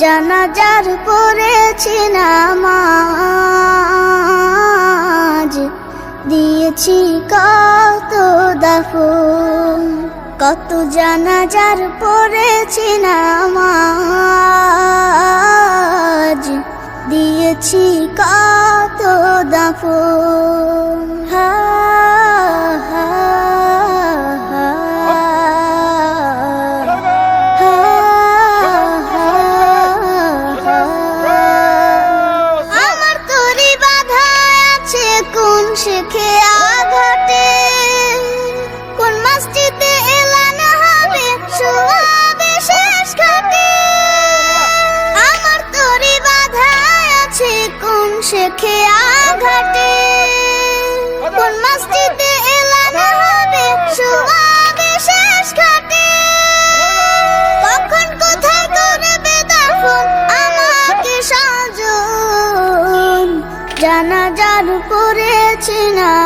জানাজার পড়েছি নামাজ, দিয়েছি কত দাফন। কত জানাজার পড়েছি নামাজ, দিয়েছি কত দাফন। আমার তরি বাধা আছে কোন শেখে আঘাটে, কোন মসজিদে এলান হবে শোয়াবে শেষ ঘাটে। আমার তরি বাধা আছে কোন শেখে আঘাটে, কোন মসজিদে এলান হবে শোয়াবে শেষ ঘাটে। কখন কোথায় করবে দাফন আমাকে সাজন, জানাজার পড়েছি না